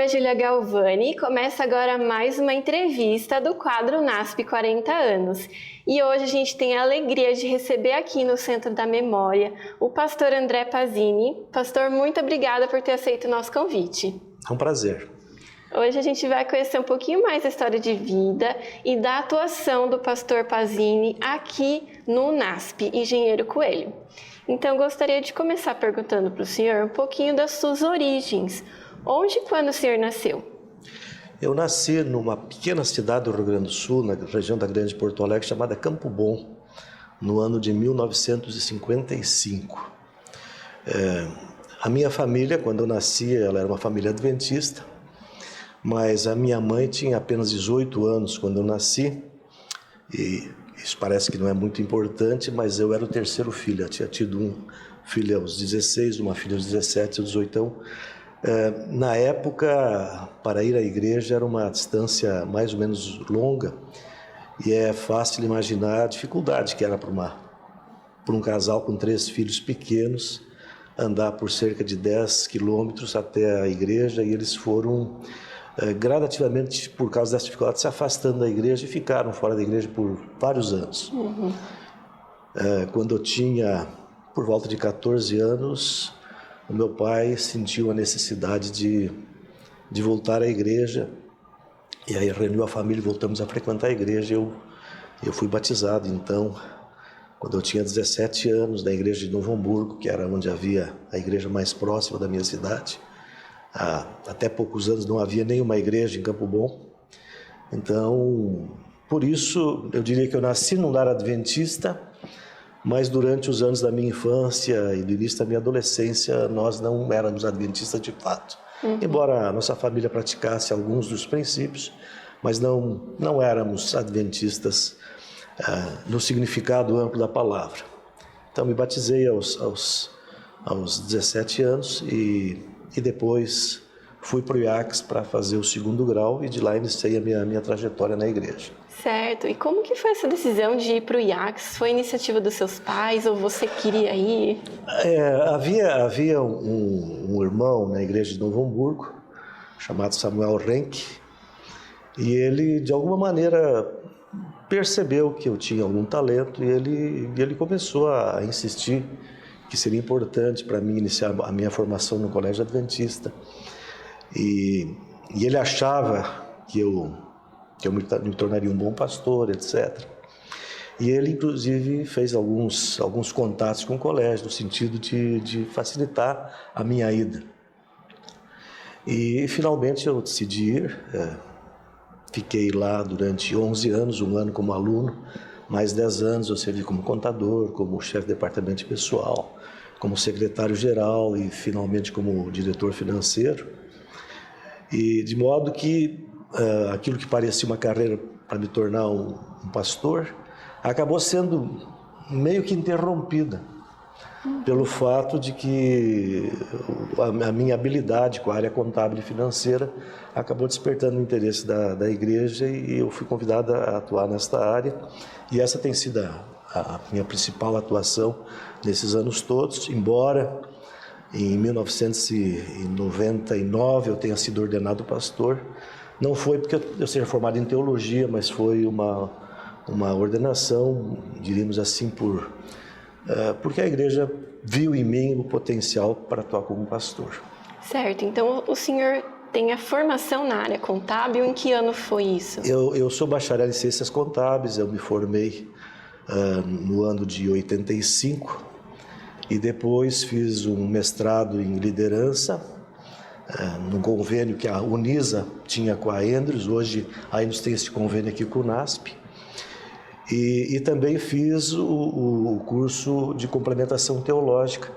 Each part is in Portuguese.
é Júlia Galvani e começa agora mais uma entrevista do quadro NASP 40 anos. E hoje a gente tem a alegria de receber aqui no Centro da Memória o pastor André Pazini. Pastor, muito obrigada por ter aceito o nosso convite. É um prazer. Hoje a gente vai conhecer um pouquinho mais da história de vida e da atuação do pastor Pazini aqui no NASP Engenheiro Coelho. Então, eu gostaria de começar perguntando para o senhor um pouquinho das suas origens. Onde e quando o senhor nasceu? Eu nasci numa pequena cidade do Rio Grande do Sul, na região da Grande Porto Alegre, chamada Campo Bom, no ano de 1955. A minha família, quando eu nasci, ela era uma família adventista, mas a minha mãe tinha apenas 18 anos quando eu nasci, e isso parece que não é muito importante, mas eu era o terceiro filho. Eu tinha tido um filho aos 16, uma filha aos 17, aos 18. Na época, para ir à igreja era uma distância mais ou menos longa, e é fácil imaginar a dificuldade que era para um casal com 3 filhos pequenos andar por cerca de 10 quilômetros até a igreja, e eles foram gradativamente, por causa dessa dificuldade, se afastando da igreja e ficaram fora da igreja por vários anos. Quando eu tinha por volta de 14 anos, o meu pai sentiu a necessidade de voltar à igreja, e aí reuniu a família e voltamos a frequentar a igreja. Eu fui batizado, então, quando eu tinha 17 anos, na igreja de Novo Hamburgo, que era onde havia a igreja mais próxima da minha cidade. Até poucos anos não havia nenhuma igreja em Campo Bom. Então, por isso, eu diria que eu nasci num lar adventista, mas durante os anos da minha infância e do início da minha adolescência, nós não éramos adventistas de fato. Embora a nossa família praticasse alguns dos princípios, mas não éramos adventistas no significado amplo da palavra. Então, me batizei aos 17 anos e depois fui para o IACS para fazer o 2º grau, e de lá iniciei a minha trajetória na igreja. Certo. E como que foi essa decisão de ir para o IACS? Foi iniciativa dos seus pais ou você queria ir? Havia um irmão na igreja de Novo Hamburgo, chamado Samuel Renck, e ele, de alguma maneira, percebeu que eu tinha algum talento, e ele começou a insistir que seria importante para mim iniciar a minha formação no colégio adventista. E ele achava que eu me tornaria um bom pastor, etc. E ele, inclusive, fez alguns contatos com o colégio, no sentido de facilitar a minha ida. E, finalmente, eu decidi ir. Fiquei lá durante 11 anos, um ano como aluno, mais 10 anos eu servi como contador, como chefe de departamento de pessoal, como secretário-geral e, finalmente, como diretor financeiro. E de modo que aquilo que parecia uma carreira para me tornar um pastor acabou sendo meio que interrompida pelo fato de que a minha habilidade com a área contábil e financeira acabou despertando o interesse da igreja, e eu fui convidado a atuar nesta área, e essa tem sido a minha principal atuação nesses anos todos, embora em 1999 eu tenha sido ordenado pastor. Não foi porque eu seja formado em teologia, mas foi uma ordenação, diríamos assim, porque a igreja viu em mim o potencial para atuar como pastor. Certo. Então, o senhor tem a formação na área contábil. Em que ano foi isso? Eu sou bacharel em ciências contábeis. Eu me formei no ano de 85 e depois fiz um mestrado em liderança num convênio que a Unisa tinha com a Andrews. Hoje a Andrews tem esse convênio aqui com o NASP. E também fiz o curso de complementação teológica,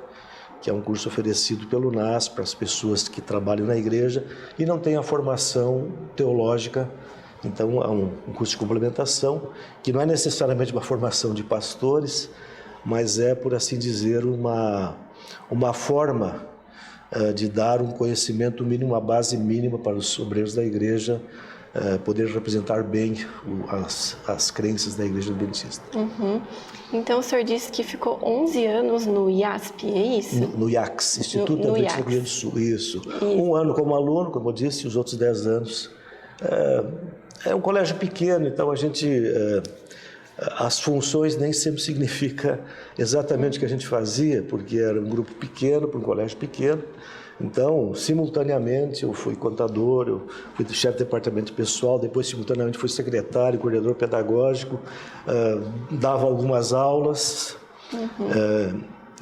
que é um curso oferecido pelo NASP para as pessoas que trabalham na igreja e não têm a formação teológica. Então, é um curso de complementação, que não é necessariamente uma formação de pastores, mas é, por assim dizer, uma forma de dar um conhecimento mínimo, uma base mínima para os obreiros da igreja, poder representar bem as crenças da Igreja Adventista. Então, o senhor disse que ficou 11 anos no IASP, é isso? No IACS, Instituto Adventista do Rio Grande do Sul, isso. Um ano como aluno, como eu disse, e os outros 10 anos. É um colégio pequeno, então a gente... as funções nem sempre significa exatamente o que a gente fazia, porque era um grupo pequeno, para um colégio pequeno. Então, simultaneamente, eu fui contador, eu fui chefe de departamento pessoal, depois, simultaneamente, fui secretário, coordenador pedagógico, dava algumas aulas.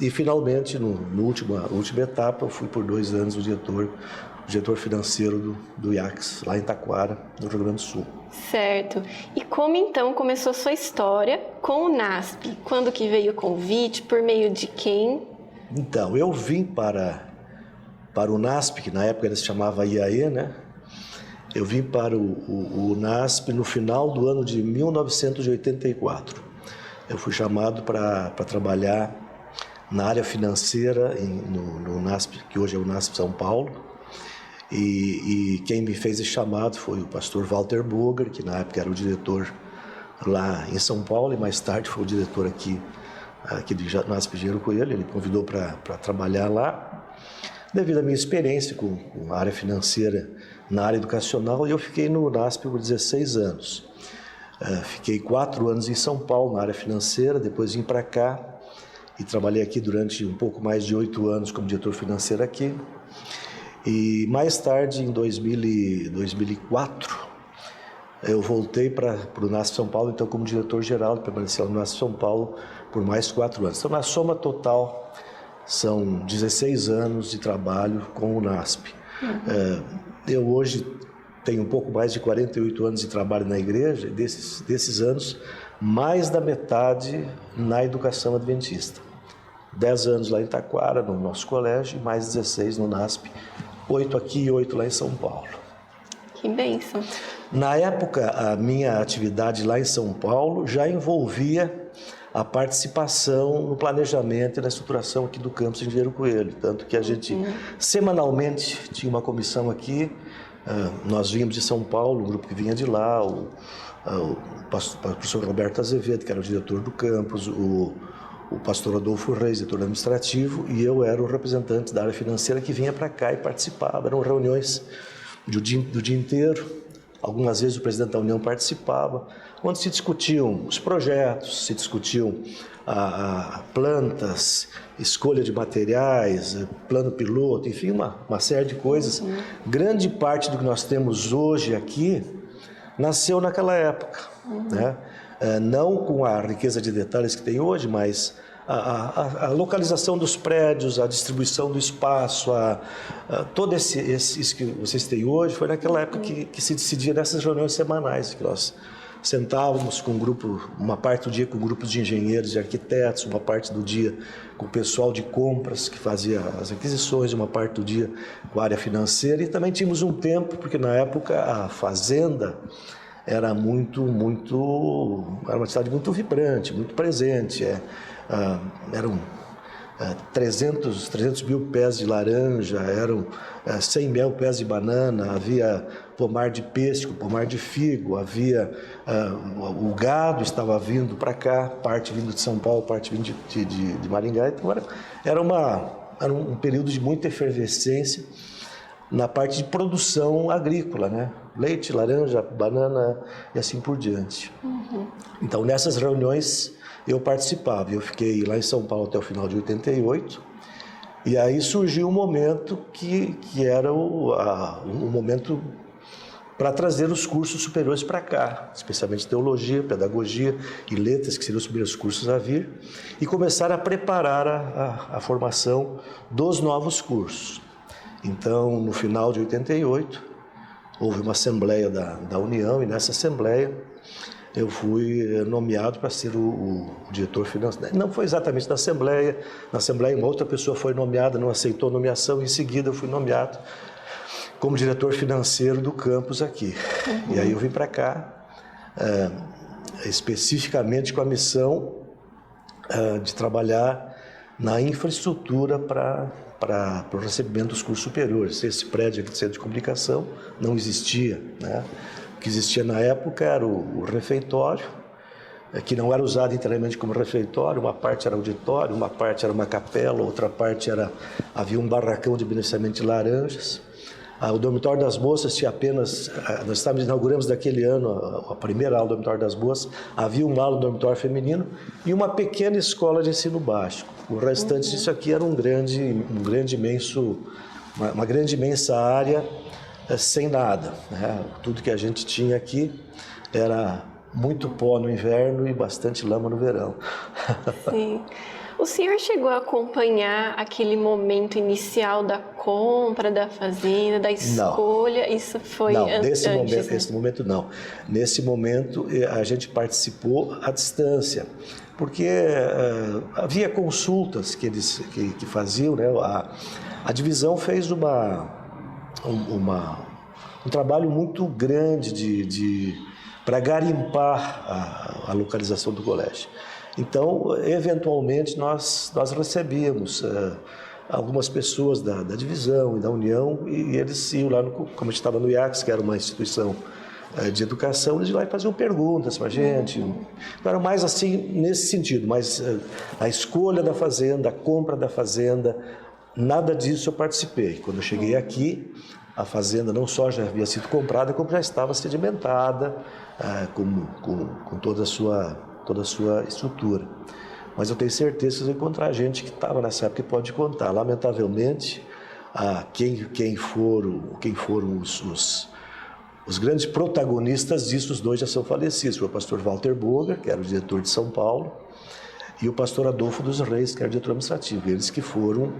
E, finalmente, na última etapa, eu fui por 2 anos o diretor financeiro do IACS, lá em Taquara, no Rio Grande do Sul. Certo. E como, então, começou a sua história com o NASP? Quando que veio o convite? Por meio de quem? Então, eu vim para o NASP, que na época ele se chamava IAE, né? Eu vim para o NASP no final do ano de 1984. Eu fui chamado para trabalhar na área financeira no NASP, que hoje é o NASP São Paulo. E quem me fez esse chamado foi o pastor Walter Boger, que na época era o diretor lá em São Paulo, e mais tarde foi o diretor aqui do NASP Engenheiro Coelho. Ele me convidou para trabalhar lá. Devido à minha experiência com a área financeira na área educacional, eu fiquei no NASP por 16 anos. Fiquei 4 anos em São Paulo na área financeira, depois vim para cá e trabalhei aqui durante um pouco mais de 8 anos como diretor financeiro aqui. E mais tarde, em 2004, eu voltei para o NASP São Paulo, então como diretor-geral, permaneci no NASP São Paulo por mais 4 anos. Então, na soma total, são 16 anos de trabalho com o NASP. Eu hoje tenho um pouco mais de 48 anos de trabalho na igreja, e desses anos, mais da metade na educação adventista. 10 anos lá em Taquara, no nosso colégio, e mais 16 no NASP, 8 aqui e 8 lá em São Paulo. Que bênção! Na época, a minha atividade lá em São Paulo já envolvia a participação no planejamento e na estruturação aqui do campus Engenheiro Coelho. Tanto que a gente, semanalmente, tinha uma comissão aqui. Nós vínhamos de São Paulo, um grupo que vinha de lá, o professor Roberto Azevedo, que era o diretor do campus, o pastor Adolfo Reis, diretor administrativo, e eu era o representante da área financeira que vinha para cá e participava. Eram reuniões do dia inteiro. Algumas vezes o presidente da União participava, onde se discutiam os projetos, se discutiam plantas, escolha de materiais, plano piloto, enfim, uma série de coisas. Grande parte do que nós temos hoje aqui nasceu naquela época, né? Não com a riqueza de detalhes que tem hoje, mas a localização dos prédios, a distribuição do espaço, todo isso que vocês têm hoje, foi naquela época que se decidia nessas reuniões semanais, que nós sentávamos com um grupo, uma parte do dia com grupos de engenheiros e arquitetos, uma parte do dia com o pessoal de compras que fazia as aquisições, uma parte do dia com a área financeira, e também tínhamos um tempo, porque na época a fazenda era era uma cidade muito vibrante, muito presente. Eram 300 mil pés de laranja, eram 100 mil pés de banana, havia pomar de pêssego, pomar de figo, havia o gado estava vindo para cá, parte vindo de São Paulo, parte vindo de Maringá. Então era um período de muita efervescência na parte de produção agrícola, né? Leite, laranja, banana e assim por diante. Então, nessas reuniões eu participava. Eu fiquei lá em São Paulo até o final de 88, e aí surgiu um momento que era um momento para trazer os cursos superiores para cá, especialmente teologia, pedagogia e letras, que seriam os primeiros cursos a vir, e começar a preparar a formação dos novos cursos. Então, no final de 88, houve uma assembleia da União, e nessa assembleia eu fui nomeado para ser o diretor financeiro. Não foi exatamente na assembleia uma outra pessoa foi nomeada, não aceitou a nomeação, e em seguida eu fui nomeado como diretor financeiro do campus aqui. E aí eu vim para cá, especificamente com a missão de trabalhar na infraestrutura para o recebimento dos cursos superiores. Esse prédio aqui do Centro de Comunicação não existia, né? que existia na época era o refeitório, que não era usado inteiramente como refeitório, uma parte era auditório, uma parte era uma capela, outra parte havia um barracão de beneficiamento de laranjas. O dormitório das moças tinha apenas, nós inauguramos daquele ano a primeira aula do dormitório das moças, havia uma aula do dormitório feminino e uma pequena escola de ensino básico. O restante disso aqui era uma grande imensa área sem nada, né? Tudo que a gente tinha aqui era muito pó no inverno e bastante lama no verão. Sim. O senhor chegou a acompanhar aquele momento inicial da compra da fazenda, da escolha? Não. Isso foi não, antes? Nesse momento não. Nesse momento a gente participou à distância, porque havia consultas que eles que faziam, né? A divisão fez um trabalho muito grande para garimpar a localização do colégio. Então, eventualmente, nós recebíamos algumas pessoas da divisão e da União, e eles iam lá, como a gente estava no IACS, que era uma instituição de educação, eles iam lá e faziam perguntas para a gente. Não era mais assim nesse sentido, mas a escolha da fazenda, a compra da fazenda, nada disso eu participei. Quando eu cheguei aqui, a fazenda não só já havia sido comprada, como já estava sedimentada, com toda a sua estrutura. Mas eu tenho certeza que vocês vão encontrar gente que estava nessa época e pode contar. Lamentavelmente, quem foram os grandes protagonistas disso, os dois já são falecidos. Foi o pastor Walter Boger, que era o diretor de São Paulo, e o pastor Adolfo dos Reis, que era o diretor administrativo. Eles que foram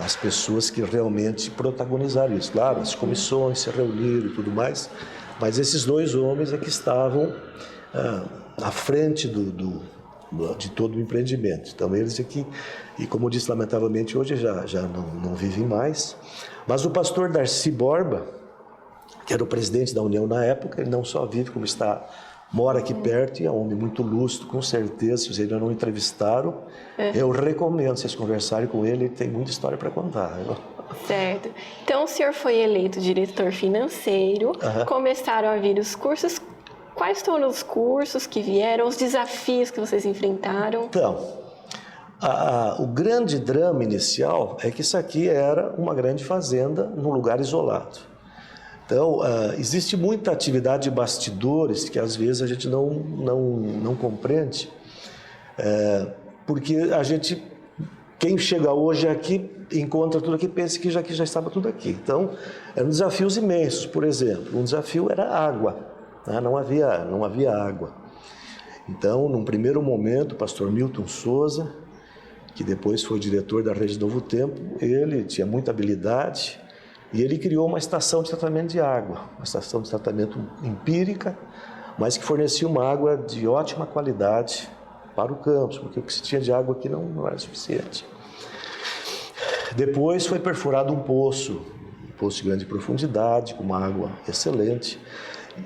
as pessoas que realmente protagonizaram isso. Claro, as comissões se reuniram e tudo mais, mas esses dois homens é que estavam à frente de todo o empreendimento. Então eles aqui, e como eu disse, lamentavelmente hoje já não vivem mais, mas o pastor Darcy Borba, que era o presidente da União na época, ele não só vive como mora aqui perto e é um homem muito lúcido, com certeza. Se vocês ainda não entrevistaram, eu recomendo vocês conversarem com ele tem muita história para contar. Certo. Então o senhor foi eleito diretor financeiro, começaram a vir os cursos. Quais foram os cursos que vieram, os desafios que vocês enfrentaram? Então, o grande drama inicial é que isso aqui era uma grande fazenda num lugar isolado. Então, existe muita atividade de bastidores que às vezes a gente não compreende, porque quem chega hoje aqui encontra tudo aqui, pensa que já estava tudo aqui. Então, eram desafios imensos. Por exemplo, um desafio era a água. Não havia água. Então, num primeiro momento, o pastor Milton Souza, que depois foi diretor da Rede Novo Tempo, ele tinha muita habilidade e ele criou uma estação de tratamento de água, uma estação de tratamento empírica, mas que fornecia uma água de ótima qualidade para o campus, porque o que se tinha de água aqui não era suficiente. Depois foi perfurado um poço de grande profundidade, com uma água excelente.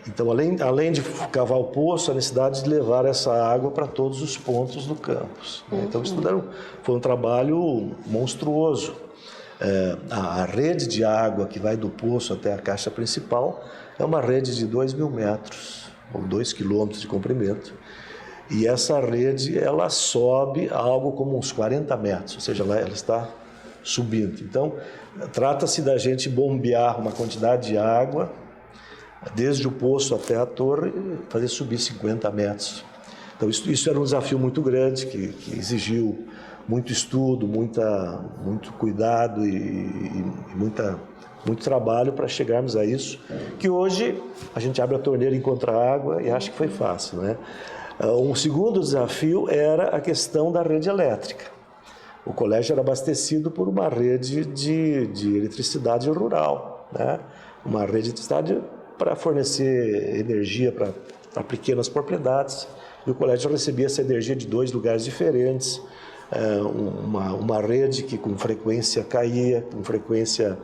Então, além de cavar o poço, a necessidade de levar essa água para todos os pontos do campus. Então, isso tudo foi um trabalho monstruoso. A rede de água que vai do poço até a caixa principal é uma rede de 2.000 metros, ou 2 quilômetros de comprimento. E essa rede, ela sobe algo como uns 40 metros, ou seja, ela está subindo. Então, trata-se da gente bombear uma quantidade de água desde o poço até a torre, fazer subir 50 metros. Então, isso era um desafio muito grande, que exigiu muito estudo, muito cuidado e muito trabalho para chegarmos a isso, que hoje a gente abre a torneira e encontra água e acha que foi fácil, né? Um segundo desafio era a questão da rede elétrica. O colégio era abastecido por uma rede de eletricidade rural, né? Uma rede de eletricidade para fornecer energia para pequenas propriedades, e o colégio recebia essa energia de 2 lugares diferentes, uma rede que com frequência caía, com frequência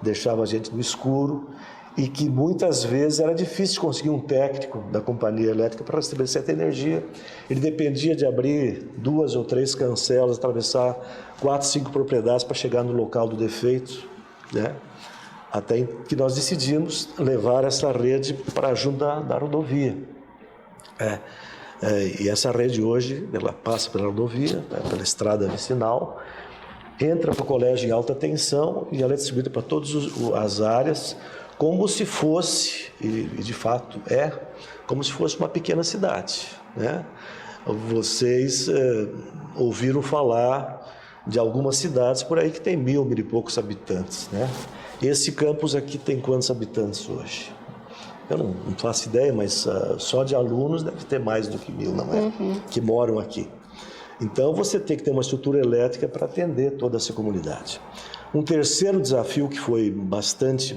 deixava a gente no escuro, e que muitas vezes era difícil conseguir um técnico da companhia elétrica para restabelecer essa energia. Ele dependia de abrir 2 ou 3 cancelas, atravessar 4, 5 propriedades para chegar no local do defeito, né? até que nós decidimos levar essa rede para junto da rodovia. E essa rede hoje, ela passa pela rodovia, pela estrada vicinal, entra para o colégio em alta tensão e ela é distribuída para todas as áreas, como se fosse, e de fato como se fosse uma pequena cidade, né? Vocês ouviram falar de algumas cidades por aí que tem 1.000 e poucos habitantes, né? Esse campus aqui tem quantos habitantes hoje? Eu não faço ideia, mas só de alunos deve ter mais do que 1.000, não é? Que moram aqui. Então, você tem que ter uma estrutura elétrica para atender toda essa comunidade. Um terceiro desafio que foi bastante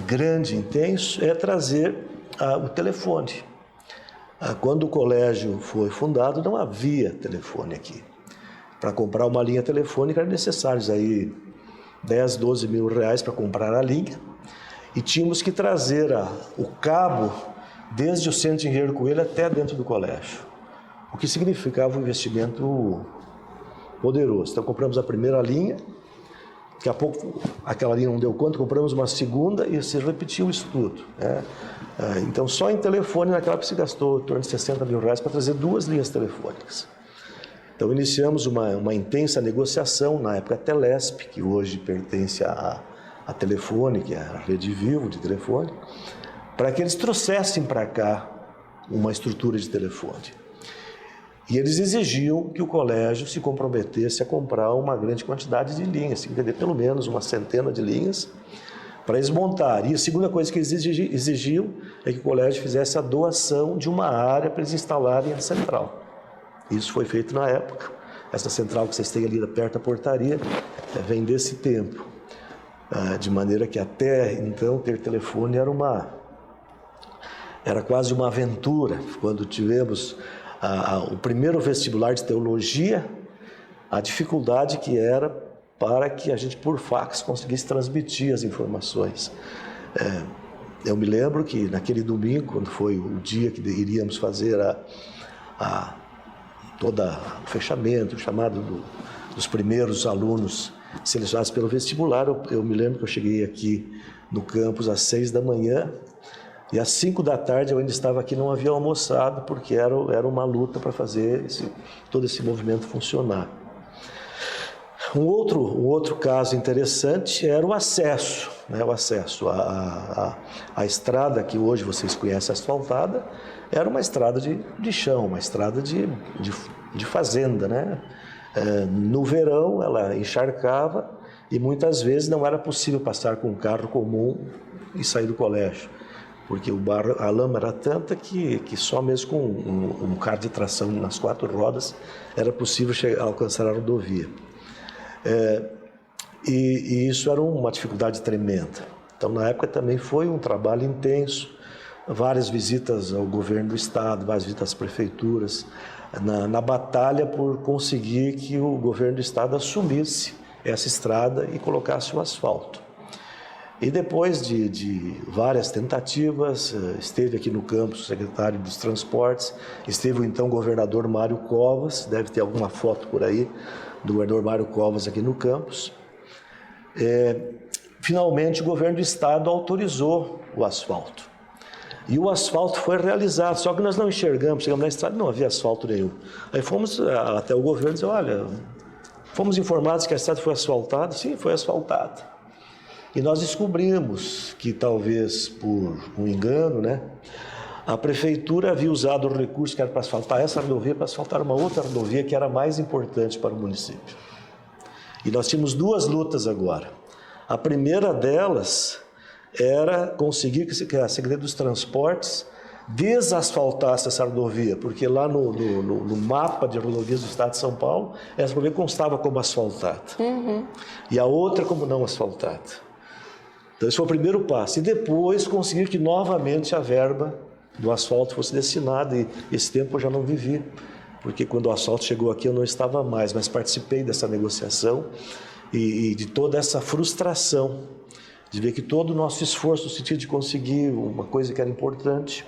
grande, intenso, é trazer o telefone. Quando o colégio foi fundado, não havia telefone aqui. Para comprar uma linha telefônica eram necessários aí 10, 12 mil reais para comprar a linha. E tínhamos que trazer o cabo desde o centro de Engenheiro Coelho até dentro do colégio. O que significava um investimento poderoso. Então compramos a primeira linha, daqui a pouco aquela linha não deu conta, compramos uma segunda e se repetiu isso tudo, né? Então só em telefone naquela época se gastou em torno de 60 mil reais para trazer 2 linhas telefônicas. Então iniciamos uma intensa negociação, na época a Telesp, que hoje pertence à Telefone, que é a rede Vivo de telefone, para que eles trouxessem para cá uma estrutura de telefone. E eles exigiam que o colégio se comprometesse a comprar uma grande quantidade de linhas, se entender, pelo menos uma centena de linhas, para eles montarem. E a segunda coisa que eles exigiam é que o colégio fizesse a doação de uma área para eles instalarem a central. Isso foi feito na época. Essa central que vocês têm ali perto da portaria vem desse tempo. De maneira que até então ter telefone era quase uma aventura. Quando tivemos o primeiro vestibular de teologia, a dificuldade que era para que a gente por fax conseguisse transmitir as informações. Eu me lembro que naquele domingo, quando foi o dia que iríamos fazer todo o fechamento, o chamado dos primeiros alunos selecionados pelo vestibular, eu me lembro que eu cheguei aqui no campus às 6 da manhã e às 5 da tarde eu ainda estava aqui, não havia almoçado, porque era uma luta para fazer todo esse movimento funcionar. Um outro caso interessante era o acesso, né? O acesso à estrada que hoje vocês conhecem asfaltada, era uma estrada de chão, uma estrada de fazenda, né? No verão ela encharcava e muitas vezes não era possível passar com um carro comum e sair do colégio, porque a lama era tanta que só mesmo com um carro de tração nas 4 rodas era possível alcançar a rodovia. E isso era uma dificuldade tremenda. Então, na época também foi um trabalho intenso, várias visitas ao governo do estado, várias visitas às prefeituras, na batalha por conseguir que o governo do estado assumisse essa estrada e colocasse o asfalto. E depois de várias tentativas, esteve aqui no campus o secretário dos Transportes, esteve o então governador Mário Covas, deve ter alguma foto por aí do governador Mário Covas aqui no campus. Finalmente o governo do estado autorizou o asfalto. E o asfalto foi realizado, só que nós não enxergamos, chegamos na estrada e não havia asfalto nenhum. Aí fomos até o governo e dissemos, olha, fomos informados que a estrada foi asfaltada. Sim, foi asfaltada. E nós descobrimos que talvez por um engano, né, a prefeitura havia usado o recurso que era para asfaltar essa rodovia para asfaltar uma outra rodovia que era mais importante para o município. E nós tínhamos 2 lutas agora. A primeira delas era conseguir que a Secretaria dos Transportes desasfaltasse essa rodovia, porque lá no mapa de rodovias do estado de São Paulo, essa rodovia constava como asfaltada. E a outra como não asfaltada. Então esse foi o primeiro passo. E depois conseguir que novamente a verba do asfalto fosse destinada. E esse tempo eu já não vivi, porque quando o asfalto chegou aqui eu não estava mais, mas participei dessa negociação e de toda essa frustração de ver que todo o nosso esforço no sentido de conseguir uma coisa que era importante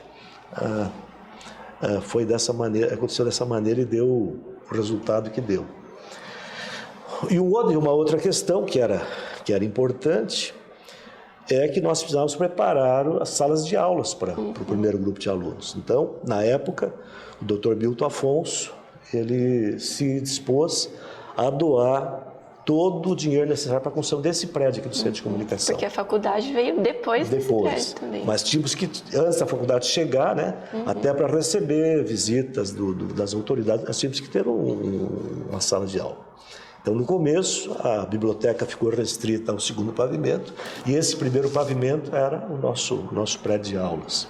foi dessa maneira, aconteceu dessa maneira e deu o resultado que deu. E uma outra questão que era importante é que nós precisávamos preparar as salas de aulas para o primeiro grupo de alunos. Então, na época, o Dr. Milton Afonso, ele se dispôs a doar todo o dinheiro necessário para a construção desse prédio aqui do Centro de Comunicação. Porque a faculdade veio depois desse prédio também. Mas tínhamos que, antes da faculdade chegar, né, até para receber visitas das autoridades, nós tínhamos que ter uma sala de aula. Então, no começo, a biblioteca ficou restrita ao segundo pavimento, e esse primeiro pavimento era o nosso prédio de aulas.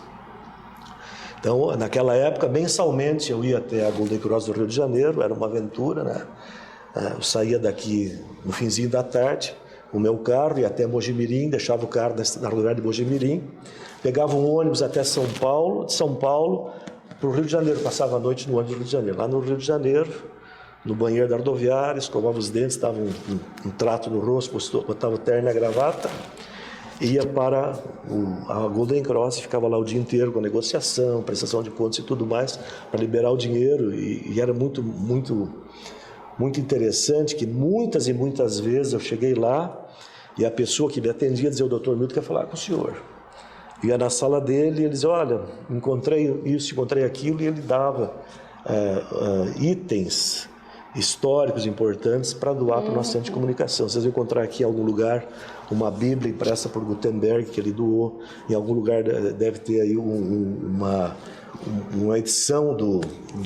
Então, naquela época, mensalmente, eu ia até a Golden Cross do Rio de Janeiro, era uma aventura, né? Eu saía daqui no finzinho da tarde, com o meu carro, ia até Mojimirim, deixava o carro na rodoviária de Mojimirim, pegava um ônibus até São Paulo, de São Paulo para o Rio de Janeiro, passava a noite no ônibus do Rio de Janeiro. Lá no Rio de Janeiro, no banheiro da rodoviária, escovava os dentes, dava um trato no rosto, botava o terno e a gravata, ia para a Golden Cross, ficava lá o dia inteiro com a negociação, prestação de contas e tudo mais, para liberar o dinheiro, e era muito interessante que muitas e muitas vezes eu cheguei lá e a pessoa que me atendia dizia: o Dr. Milton quer falar com o senhor. Ia na sala dele e ele dizia: olha, encontrei isso, encontrei aquilo, e ele dava itens históricos importantes para doar para o nosso centro de comunicação. Vocês vão encontrar aqui em algum lugar uma Bíblia impressa por Gutenberg que ele doou, em algum lugar deve ter aí uma edição do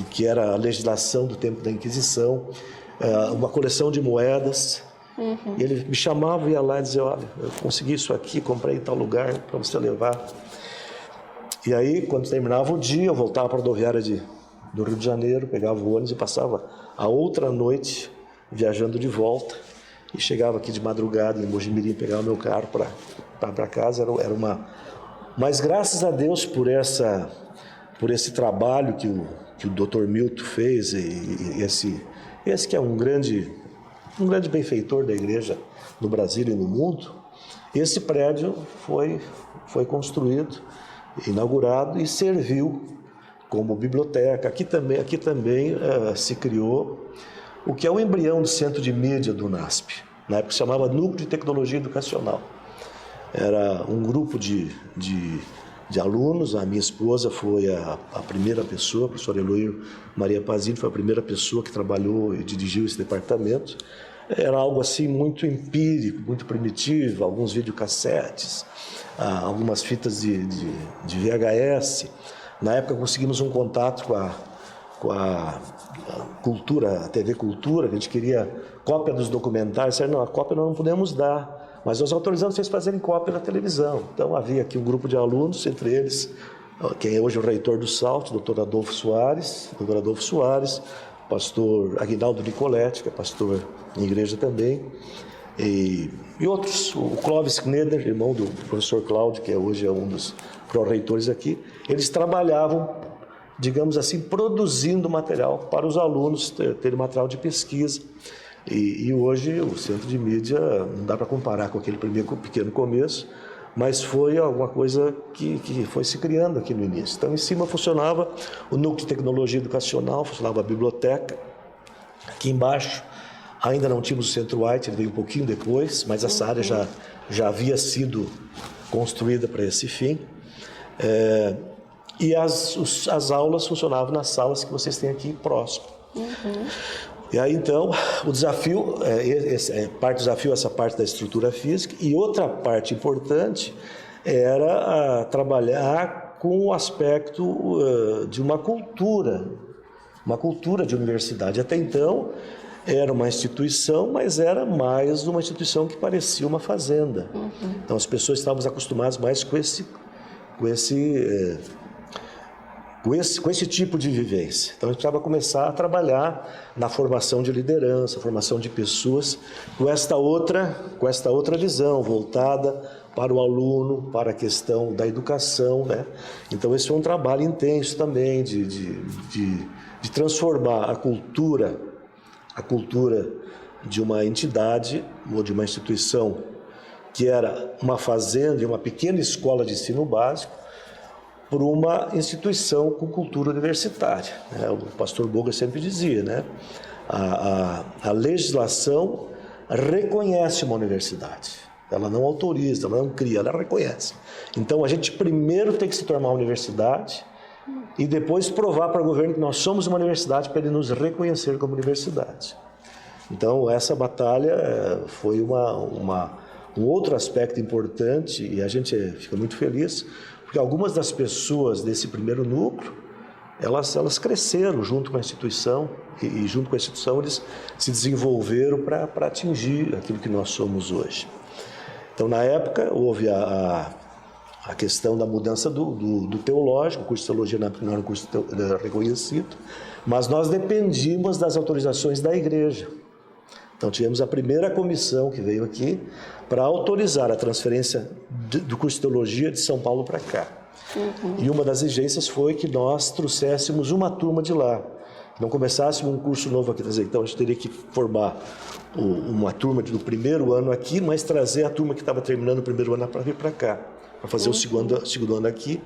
que era a legislação do tempo da Inquisição, uma coleção de moedas. E ele me chamava, ia lá e dizia: olha, eu consegui isso aqui, comprei em tal lugar para você levar. E aí, quando terminava o dia, eu voltava para a rodoviária do Rio de Janeiro, pegava o ônibus e passava a outra noite viajando de volta, e chegava aqui de madrugada em Mojimirim, pegava meu carro para casa. Era uma... Mas graças a Deus por esse trabalho que o Dr. Milton fez, e esse que é um grande benfeitor da igreja no Brasil e no mundo, esse prédio foi construído, inaugurado e serviu como biblioteca. Aqui também se criou o que é o embrião do centro de mídia do NASP. Na época se chamava Núcleo de Tecnologia Educacional. Era um grupo de alunos. A minha esposa foi a primeira pessoa, a professora Eloir Maria Pazini foi a primeira pessoa que trabalhou e dirigiu esse departamento. Era algo assim muito empírico, muito primitivo, alguns videocassetes, algumas fitas de VHS. Na época conseguimos um contato com a Cultura, a TV Cultura, que a gente queria cópia dos documentários. Disseram: não, a cópia nós não podemos dar, mas nós autorizamos vocês fazerem cópia na televisão. Então havia aqui um grupo de alunos, entre eles quem é hoje o reitor do SALT, doutor Adolfo Soares, pastor Aguinaldo Nicoletti, que é pastor em igreja também, e outros, o Clóvis Kneder, irmão do professor Cláudio, que hoje é um dos pró-reitores aqui. Eles trabalhavam, digamos assim, produzindo material para os alunos terem material de pesquisa. E hoje o centro de mídia não dá para comparar com aquele primeiro pequeno começo, mas foi alguma coisa que foi se criando aqui no início. Então, em cima funcionava o Núcleo de Tecnologia Educacional, funcionava a biblioteca. Aqui embaixo ainda não tínhamos o Centro White, ele veio um pouquinho depois, mas essa área já havia sido construída para esse fim. E as aulas funcionavam nas salas que vocês têm aqui próximo. E aí, então, o desafio, essa parte da estrutura física, e outra parte importante era trabalhar com o aspecto de uma cultura de universidade. Até então, era uma instituição, mas era mais uma instituição que parecia uma fazenda. Então, as pessoas estavam acostumadas mais com esse tipo de vivência. Então, a gente precisava começar a trabalhar na formação de liderança, formação de pessoas, com esta outra visão, voltada para o aluno, para a questão da educação, né? Então, esse foi um trabalho intenso também, de transformar a cultura de uma entidade ou de uma instituição que era uma fazenda e uma pequena escola de ensino básico, por uma instituição com cultura universitária. O pastor Boga sempre dizia, né? A legislação reconhece uma universidade. ela não autoriza, ela não cria, ela reconhece. Então a gente primeiro tem que se tornar uma universidade e depois provar para o governo que nós somos uma universidade para ele nos reconhecer como universidade. Então essa batalha foi um outro aspecto importante e a gente fica muito feliz porque algumas das pessoas desse primeiro núcleo, elas cresceram junto com a instituição e junto com a instituição eles se desenvolveram para atingir aquilo que nós somos hoje. Então, na época, houve a questão da mudança do teológico, o curso de teologia não era um curso reconhecido, mas nós dependíamos das autorizações da igreja. Então, tivemos a primeira comissão que veio aqui para autorizar a transferência do curso de teologia de São Paulo para cá. E uma das exigências foi que nós trouxéssemos uma turma de lá, não começássemos um curso novo aqui. Então, a gente teria que formar uma turma do primeiro ano aqui, mas trazer a turma que estava terminando o primeiro ano para vir para cá, para fazer o segundo ano aqui,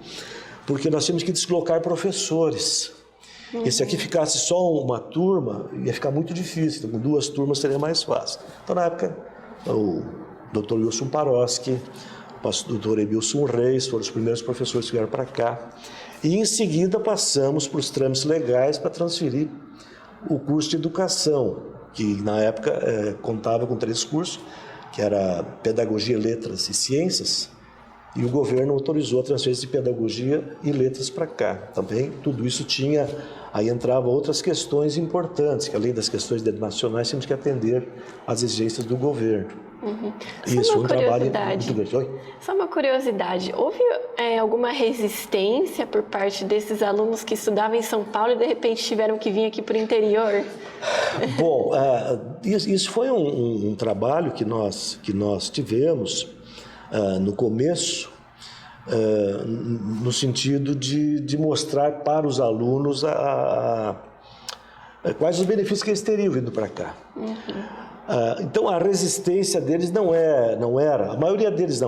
porque nós tínhamos que deslocar professores. E se aqui ficasse só uma turma, ia ficar muito difícil, então, com 2 turmas seria mais fácil. Então, na época, o Dr. Wilson Paroski, o Dr. Emilson Reis foram os primeiros professores que vieram para cá. E, em seguida, passamos para os trâmites legais para transferir o curso de educação, que na época contava com 3 cursos, que era Pedagogia, Letras e Ciências, e o governo autorizou a transferência de Pedagogia e Letras para cá. Também tudo isso tinha, aí entravam outras questões importantes, que além das questões nacionais, tínhamos que atender às exigências do governo. Isso foi um trabalho muito grande. Só uma curiosidade, houve alguma resistência por parte desses alunos que estudavam em São Paulo e de repente tiveram que vir aqui para o interior? Bom, isso foi um trabalho que nós tivemos no começo, no sentido de mostrar para os alunos quais os benefícios que eles teriam vindo para cá. Então a resistência deles não era, a maioria deles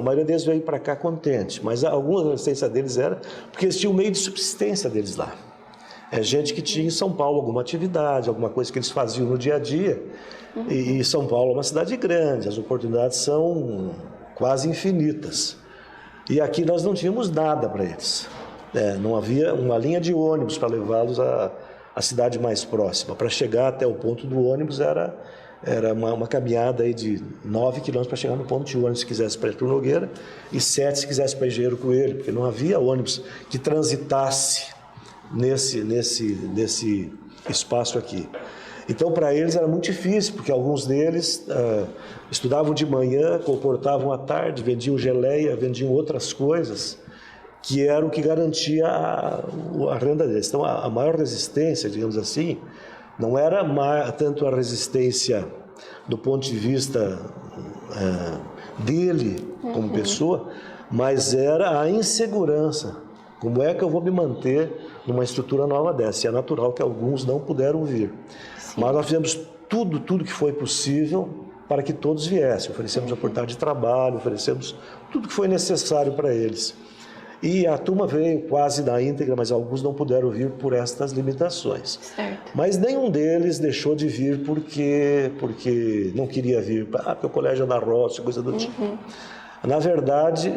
veio para cá contente, mas alguma resistência deles era porque eles tinham um meio de subsistência deles lá. É gente que tinha em São Paulo alguma atividade, alguma coisa que eles faziam no dia a dia, e São Paulo é uma cidade grande, as oportunidades são quase infinitas. E aqui nós não tínhamos nada para eles. Não havia uma linha de ônibus para levá-los à cidade mais próxima. Para chegar até o ponto do ônibus era uma caminhada aí de 9 quilômetros para chegar no ponto de ônibus se quisesse para Artur Nogueira e 7 se quisesse para Engenheiro Coelho, porque não havia ônibus que transitasse nesse espaço aqui. Então, para eles era muito difícil, porque alguns deles estudavam de manhã, comportavam à tarde, vendiam geleia, vendiam outras coisas, que era o que garantia a renda deles. Então, a maior resistência, digamos assim, não era tanto a resistência do ponto de vista dele como pessoa, mas era a insegurança. Como é que eu vou me manter numa estrutura nova dessa? E é natural que alguns não puderam vir. Sim. Mas nós fizemos tudo que foi possível para que todos viessem. Oferecemos oportunidade de trabalho, oferecemos tudo que foi necessário para eles. E a turma veio quase na íntegra, mas alguns não puderam vir por estas limitações. Certo. Mas nenhum deles deixou de vir porque não queria vir, porque o colégio é da roça, coisa do tipo. Na verdade,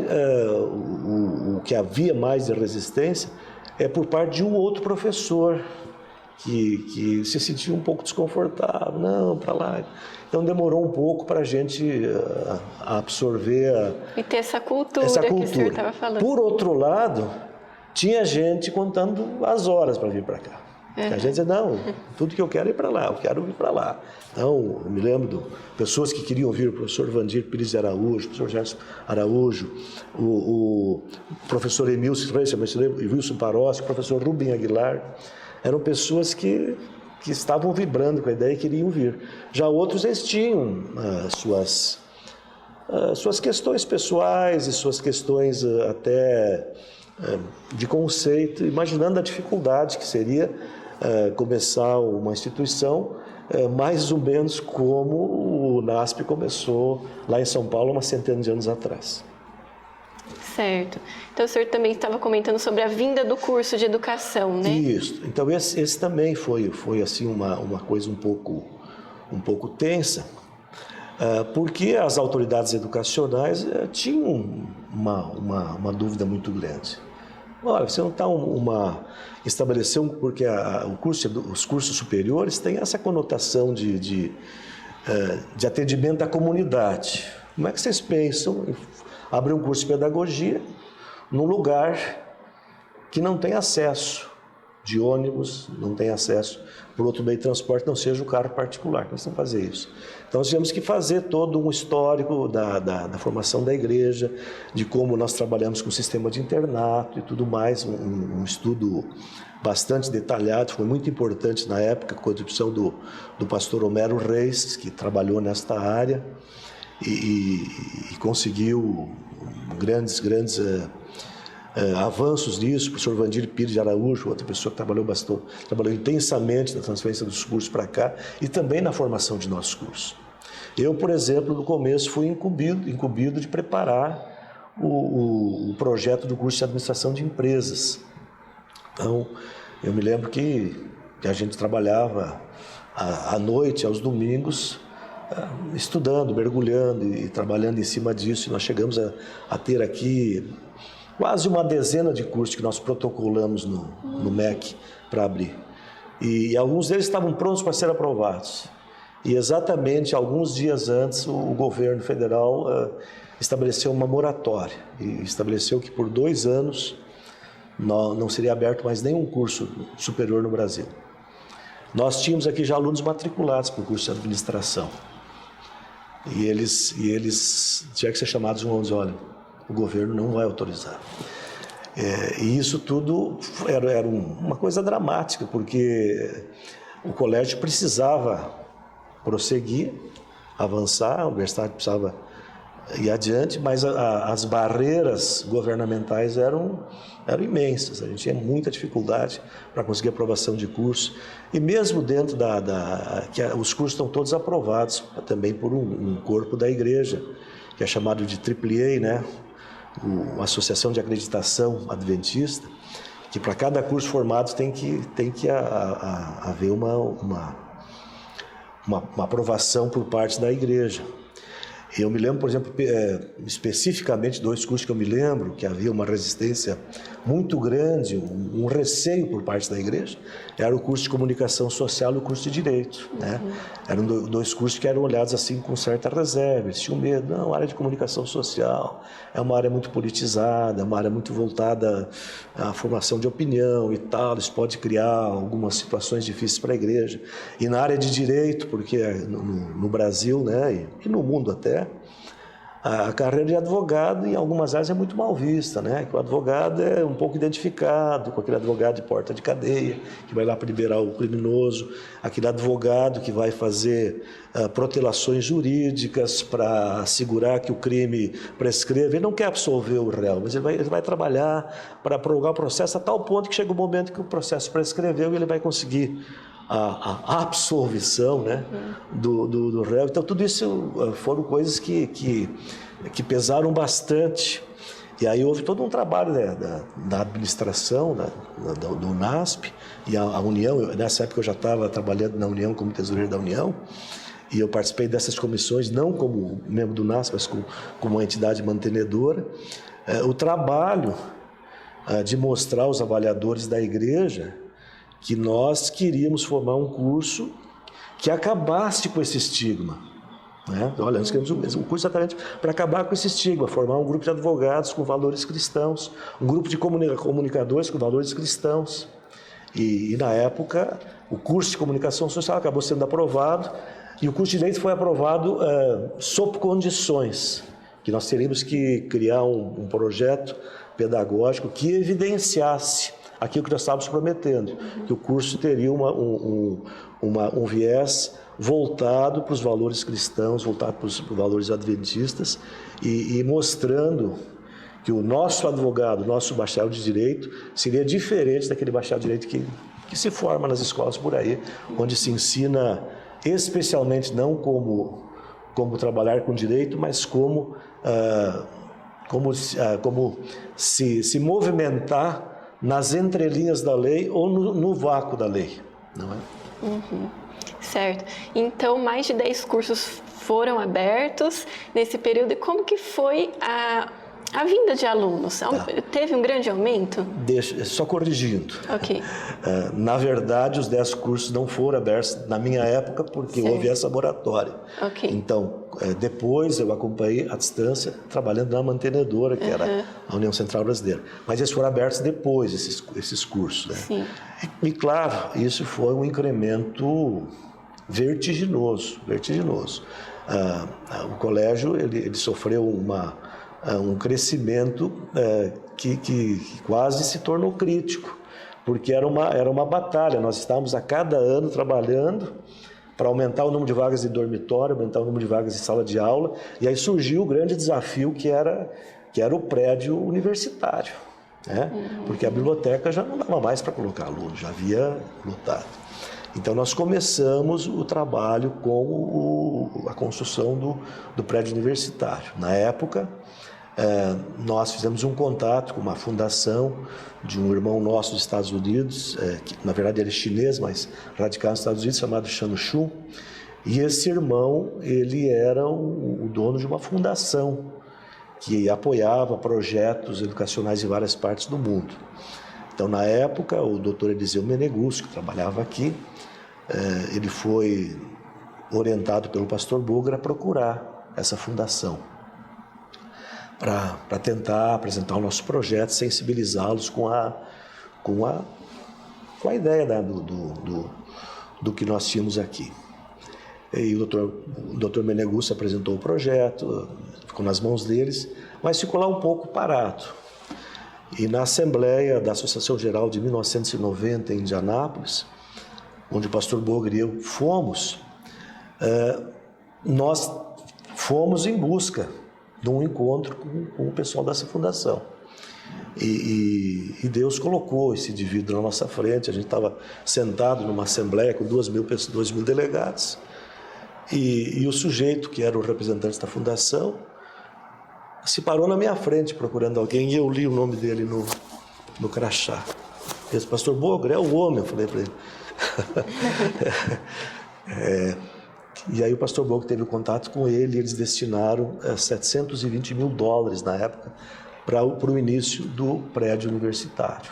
o que havia mais de resistência é por parte de um outro professor que se sentia um pouco desconfortável. Não, para lá. Então demorou um pouco para a gente absorver e ter essa cultura que o senhor estava falando. Por outro lado, tinha gente contando as horas para vir para cá. A gente dizia, não, tudo que eu quero é ir para lá, eu quero ir para lá. Então, eu me lembro de pessoas que queriam vir, o professor Vandir Pires de Araújo, o professor Gerson Araújo, o professor Emilson Reis, o Wilson Paroski, o professor Rubem Aguilar. Eram pessoas que estavam vibrando com a ideia e queriam vir. Já outros, eles tinham suas questões pessoais e suas questões até de conceito, imaginando a dificuldade que seria começar uma instituição mais ou menos como o NASP começou lá em São Paulo, uma centena de anos atrás. Certo. Então, o senhor também estava comentando sobre a vinda do curso de educação, né? Isso. Então, esse também foi assim, uma coisa um pouco tensa, porque as autoridades educacionais tinham uma dúvida muito grande. Olha, você não está estabeleceu, porque os cursos superiores têm essa conotação de atendimento à comunidade. Como é que vocês pensam em abrir um curso de pedagogia num lugar que não tem acesso de ônibus, não tem acesso por outro meio de transporte, não seja o carro particular? Nós temos que fazer isso. Então, nós tivemos que fazer todo um histórico da formação da igreja, de como nós trabalhamos com o sistema de internato e tudo mais, um estudo bastante detalhado. Foi muito importante na época a contribuição do pastor Homero Reis, que trabalhou nesta área e conseguiu grandes avanços nisso. O professor Vandir Pires de Araújo, outra pessoa que trabalhou intensamente na transferência dos cursos para cá e também na formação de nossos cursos. Eu, por exemplo, no começo fui incumbido de preparar o projeto do curso de administração de empresas. Então, eu me lembro que a gente trabalhava à noite, aos domingos, estudando, mergulhando e trabalhando em cima disso. E nós chegamos a ter aqui quase uma dezena de cursos que nós protocolamos no MEC para abrir. E alguns deles estavam prontos para ser aprovados. E exatamente alguns dias antes, o governo federal estabeleceu uma moratória e estabeleceu que por 2 anos não seria aberto mais nenhum curso superior no Brasil. Nós tínhamos aqui já alunos matriculados para o curso de administração. E eles tinham que ser chamados um 11, olha, o governo não vai autorizar. E isso tudo era uma coisa dramática, porque o colégio precisava prosseguir, avançar, a universidade precisava ir adiante, mas as barreiras governamentais eram imensas. A gente tinha muita dificuldade para conseguir aprovação de curso. E mesmo dentro que os cursos estão todos aprovados também por um corpo da igreja, que é chamado de AAA, né? A Associação de Acreditação Adventista, que para cada curso formado tem que haver uma aprovação por parte da igreja. Eu me lembro, por exemplo, especificamente 2 cursos que eu me lembro, que havia uma resistência muito grande, um receio por parte da igreja, era o curso de comunicação social e o curso de direito, né? Eram 2 cursos que eram olhados assim com certa reserva, eles tinham medo. Não, a área de comunicação social é uma área muito politizada, é uma área muito voltada à formação de opinião e tal, isso pode criar algumas situações difíceis para a igreja. E na área de direito, porque no Brasil, né, e no mundo até, a carreira de advogado em algumas áreas é muito mal vista, né? Que o advogado é um pouco identificado com aquele advogado de porta de cadeia, que vai lá para liberar o criminoso, aquele advogado que vai fazer protelações jurídicas para assegurar que o crime prescreve. Ele não quer absolver o réu, mas ele vai trabalhar para prorrogar o processo a tal ponto que chega o momento que o processo prescreveu e ele vai conseguir a absolvição, né, do réu. Então, tudo isso foram coisas que pesaram bastante. E aí houve todo um trabalho, né, da administração, do NASP e a União. Nessa época eu já estava trabalhando na União como tesoureiro da União, e eu participei dessas comissões, não como membro do NASP, mas como uma entidade mantenedora. O trabalho de mostrar aos avaliadores da igreja que nós queríamos formar um curso que acabasse com esse estigma, né? Olha, nós queremos um curso exatamente para acabar com esse estigma, formar um grupo de advogados com valores cristãos, um grupo de comunicadores com valores cristãos. E na época, o curso de comunicação social acabou sendo aprovado, e o curso de direito foi aprovado sob condições, que nós teríamos que criar um projeto pedagógico que evidenciasse aquilo que nós estávamos prometendo, que o curso teria um viés voltado para os valores cristãos, voltado para os valores adventistas, e mostrando que o nosso advogado, nosso bacharel de direito, seria diferente daquele bacharel de direito que se forma nas escolas por aí, onde se ensina especialmente não como trabalhar com direito, mas como se movimentar nas entrelinhas da lei ou no vácuo da lei, não é? Certo. Então, mais de 10 cursos foram abertos nesse período e como que foi a vinda de alunos? Teve um grande aumento? Só corrigindo. Ok. Na verdade, os 10 cursos não foram abertos na minha época porque houve essa moratória. Ok. Então, depois eu acompanhei à distância, trabalhando na mantenedora, que era a União Central Brasileira. Mas eles foram abertos depois, esses cursos. Né? Sim. E, claro, isso foi um incremento vertiginoso. O colégio ele sofreu um crescimento que quase se tornou crítico, porque era uma batalha. Nós estávamos a cada ano trabalhando para aumentar o número de vagas de dormitório, aumentar o número de vagas de sala de aula, e aí surgiu o grande desafio que era o prédio universitário, né? Porque a biblioteca já não dava mais para colocar aluno, já havia lotado. Então nós começamos o trabalho com a construção do prédio universitário. Na época, nós fizemos um contato com uma fundação de um irmão nosso dos Estados Unidos, que na verdade ele é chinês, mas radicado nos Estados Unidos, chamado Shang Xu. E esse irmão, ele era o dono de uma fundação que apoiava projetos educacionais em várias partes do mundo. Então, na época, o Dr. Eliseu Meneguzzi, que trabalhava aqui, ele foi orientado pelo pastor Bogra a procurar essa fundação para tentar apresentar o nosso projeto, sensibilizá-los com a ideia, né, do que nós tínhamos aqui. E o Dr. Meneguzzi apresentou o projeto, ficou nas mãos deles, mas ficou lá um pouco parado. E na Assembleia da Associação Geral de 1990, em Indianápolis, onde o pastor Bogra e eu fomos, nós fomos em busca de um encontro com o pessoal dessa fundação. E Deus colocou esse indivíduo na nossa frente. A gente estava sentado numa assembleia com 2.000 delegados, e o sujeito, que era o representante da fundação, se parou na minha frente procurando alguém, e eu li o nome dele no crachá. Ele disse: pastor Bogra, é o homem, eu falei para ele. E aí o pastor Bogra teve contato com ele, e eles destinaram $720 mil na época para o início do prédio universitário.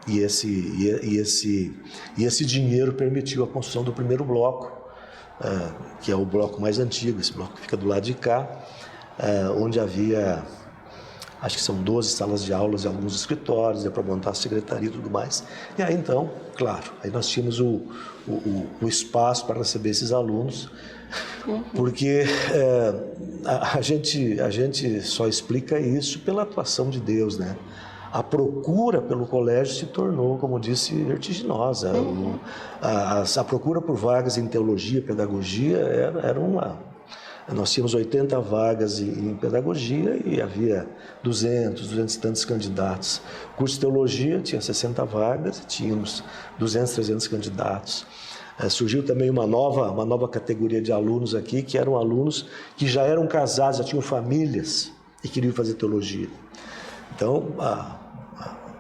E esse dinheiro permitiu a construção do primeiro bloco, que é o bloco mais antigo, esse bloco que fica do lado de cá, onde havia, acho que são 12 salas de aulas e alguns escritórios, para montar a secretaria e tudo mais. E aí então, claro, aí nós tínhamos o espaço para receber esses alunos, porque a gente só explica isso pela atuação de Deus, né? A procura pelo colégio se tornou, como eu disse, vertiginosa. A procura por vagas em teologia, pedagogia, era uma... Nós tínhamos 80 vagas em pedagogia e havia 200 e tantos candidatos. O curso de teologia tinha 60 vagas e tínhamos 200, 300 candidatos. Surgiu também uma nova categoria de alunos aqui, que eram alunos que já eram casados, já tinham famílias e queriam fazer teologia. Então,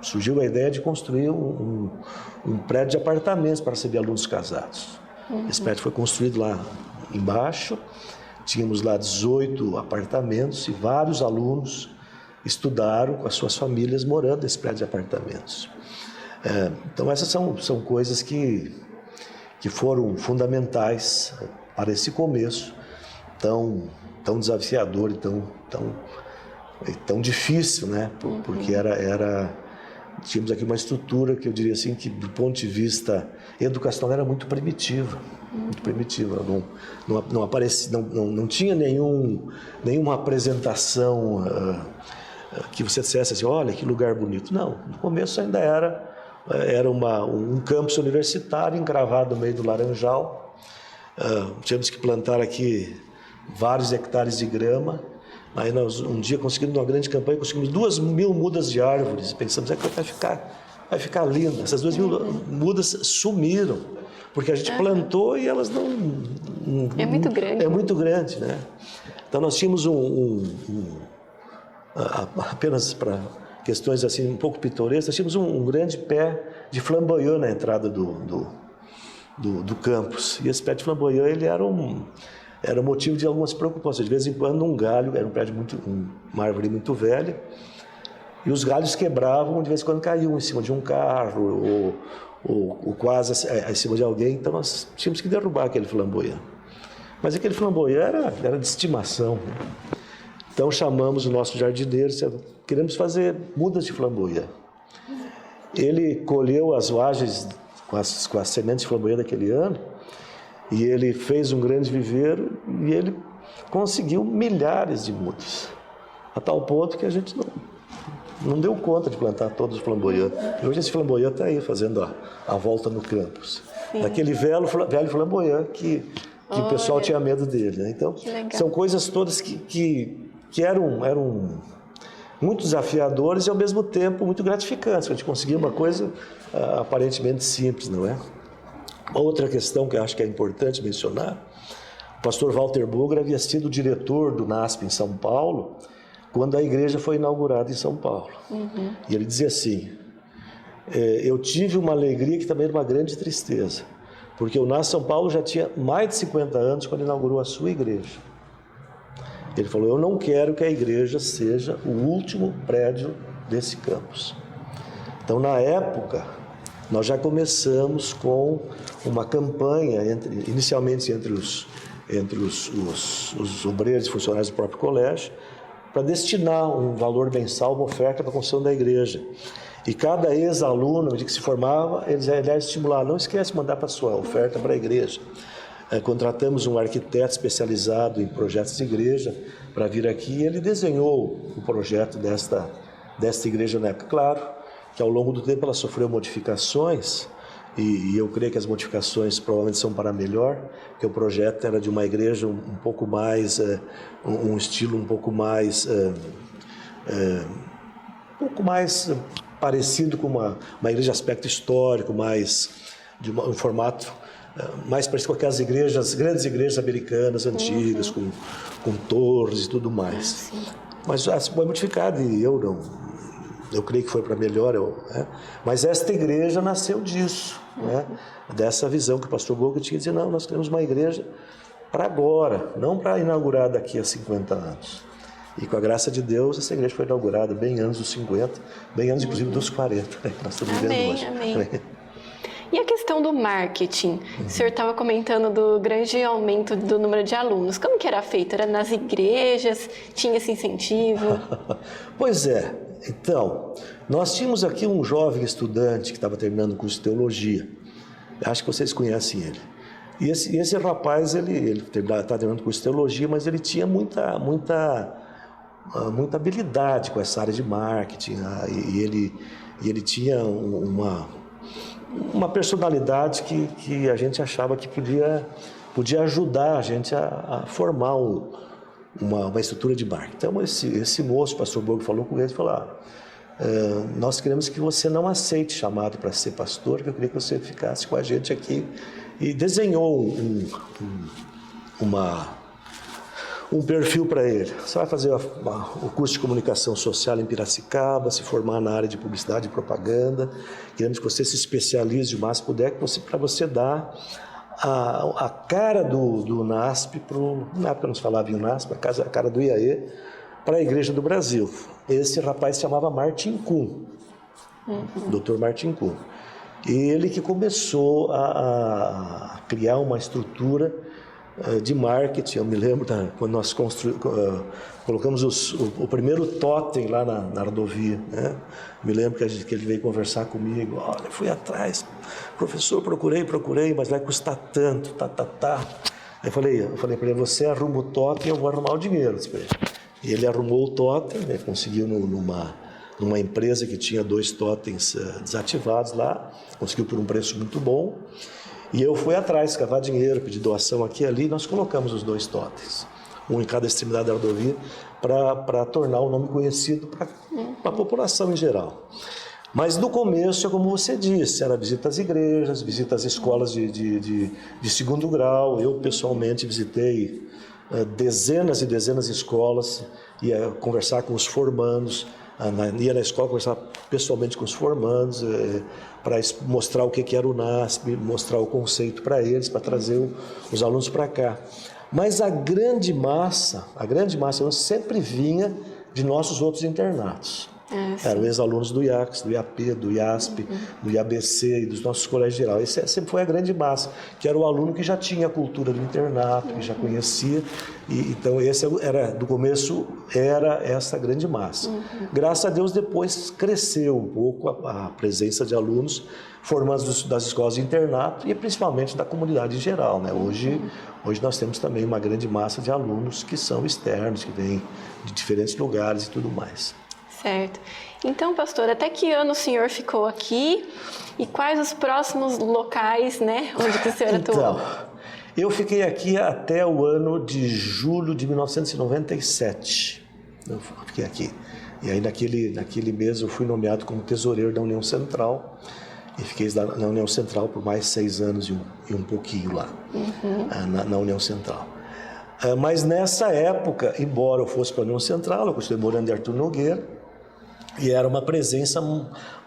surgiu a ideia de construir um prédio de apartamentos para receber alunos casados. Esse prédio foi construído lá embaixo. Tínhamos lá 18 apartamentos e vários alunos estudaram com as suas famílias morando nesse prédio de apartamentos. Então essas são coisas que foram fundamentais para esse começo tão desafiador e tão difícil, né? Porque tínhamos aqui uma estrutura que eu diria assim que do ponto de vista educacional era muito primitiva. Não aparecia, não tinha nenhuma apresentação que você dissesse assim: olha que lugar bonito. Não, no começo ainda era um campus universitário encravado no meio do Laranjal. Tivemos que plantar aqui vários hectares de grama. Aí nós um dia conseguimos, numa grande campanha, conseguimos 2.000 mudas de árvores. Pensamos que vai ficar lindo. Essas 2.000 mudas sumiram, porque a gente plantou e elas não... É muito grande. É muito grande, né? Então nós tínhamos apenas para questões assim um pouco pitorescas, nós tínhamos um grande pé de flamboyant na entrada do do campus. E esse pé de flamboyant, ele era motivo de algumas preocupações. De vez em quando um galho, era um prédio uma árvore muito velha, e os galhos quebravam, de vez em quando caíam em cima de um carro, ou quase em cima de alguém, então nós tínhamos que derrubar aquele flamboyant. Mas aquele flamboyant era de estimação, né? Então chamamos o nosso jardineiro, queremos fazer mudas de flamboyant. Ele colheu as vagens com as sementes de flamboyant daquele ano, e ele fez um grande viveiro, e ele conseguiu milhares de mudas, a tal ponto que a gente não deu conta de plantar todos os flamboyant. E hoje esse flamboyant está aí, fazendo a volta no campus. Sim. Daquele velho flamboyant que o pessoal tinha medo dele, né? Então, são coisas todas que eram muito desafiadoras e, ao mesmo tempo, muito gratificantes. A gente conseguia uma coisa aparentemente simples, não é? Outra questão que eu acho que é importante mencionar, o pastor Walter Bugra havia sido diretor do NASP em São Paulo, quando a igreja foi inaugurada em São Paulo. Uhum. E ele dizia assim, eu tive uma alegria que também era uma grande tristeza, porque o NASP São Paulo já tinha mais de 50 anos quando inaugurou a sua igreja. Ele falou, eu não quero que a igreja seja o último prédio desse campus. Então, na época, nós já começamos com uma campanha, inicialmente entre os obreiros e funcionários do próprio colégio, para destinar um valor mensal, uma oferta para a construção da igreja. E cada ex-aluno, que se formava, eles estimularam, não esquece de mandar para a sua oferta para a igreja. Contratamos um arquiteto especializado em projetos de igreja para vir aqui, e ele desenhou o projeto desta igreja na época. Claro que ao longo do tempo ela sofreu modificações, e eu creio que as modificações provavelmente são para melhor, porque o projeto era de uma igreja um pouco mais, um estilo um pouco mais parecido com uma igreja de aspecto histórico, mais de um formato mais parecido com aquelas grandes igrejas americanas antigas, com torres e tudo mais. Mas já foi modificado, e eu creio que foi para melhor, mas esta igreja nasceu disso, né? Dessa visão que o pastor Boga tinha de dizer, não, nós temos uma igreja para agora, não para inaugurar daqui a 50 anos. E com a graça de Deus, essa igreja foi inaugurada bem antes dos 50, bem antes inclusive dos 40, né, que nós estamos vivendo hoje. Amém. E a questão do marketing? O senhor estava comentando do grande aumento do número de alunos. Como que era feito? Era nas igrejas? Tinha esse incentivo? Pois é. Então, nós tínhamos aqui um jovem estudante que estava terminando o curso de teologia. Acho que vocês conhecem ele. E esse rapaz, ele está terminando o curso de teologia, mas ele tinha muita habilidade com essa área de marketing. E ele tinha uma personalidade que a gente achava que podia ajudar a gente a formar uma estrutura de marketing. Então, esse moço, o pastor Borgo, falou com ele e falou, nós queremos que você não aceite chamado para ser pastor, que eu queria que você ficasse com a gente aqui. E desenhou um perfil para ele. Você vai fazer o curso de comunicação social em Piracicaba, se formar na área de publicidade e propaganda. Queremos que você se especialize o máximo que puder, para você dar a cara do NASP, na época nós falávamos em NASP, a cara do IAE, para a Igreja do Brasil. Esse rapaz se chamava Martin Kuhn, Dr. Martin Kuhn. Ele que começou a criar uma estrutura de marketing. Eu me lembro quando nós colocamos o primeiro totem lá na rodovia, né? Me lembro que ele veio conversar comigo. Olha, fui atrás, professor, procurei, mas vai custar tanto, Eu falei para ele, você arruma o totem, eu vou arrumar o dinheiro. E ele arrumou o totem, né? Conseguiu numa empresa que tinha 2 totens desativados lá, conseguiu por um preço muito bom. E eu fui atrás, cavar dinheiro, pedir doação aqui e ali, e nós colocamos os 2 totens, um em cada extremidade da rodovia, para tornar o nome conhecido para a população em geral. Mas no começo, é como você disse, era visita às igrejas, visita às escolas de segundo grau. Eu pessoalmente visitei dezenas e dezenas de escolas, ia conversar com os formandos, ia na escola, conversava pessoalmente com os formandos, para mostrar o que era o NASP, mostrar o conceito para eles, para trazer os alunos para cá. Mas a grande massa sempre vinha de nossos outros internatos. Eram ex-alunos do IACS, do IAP, do IASP, do IABC e dos nossos colégios gerais. Esse sempre foi a grande massa, que era o aluno que já tinha a cultura do internato, que já conhecia. Então, esse era, do começo, era essa grande massa. Graças a Deus, depois cresceu um pouco a presença de alunos formandos das escolas de internato e principalmente da comunidade em geral, né? Hoje nós temos também uma grande massa de alunos que são externos, que vêm de diferentes lugares e tudo mais. Certo. Então, pastor, até que ano o senhor ficou aqui e quais os próximos locais, né, onde que o senhor atuou? Então, eu fiquei aqui até o ano de julho de 1997. Eu fiquei aqui. E aí, naquele mês, eu fui nomeado como tesoureiro da União Central e fiquei na União Central por mais 6 anos e um pouquinho lá, na União Central. Mas nessa época, embora eu fosse para a União Central, eu continuei morando em Artur Nogueira, e era uma presença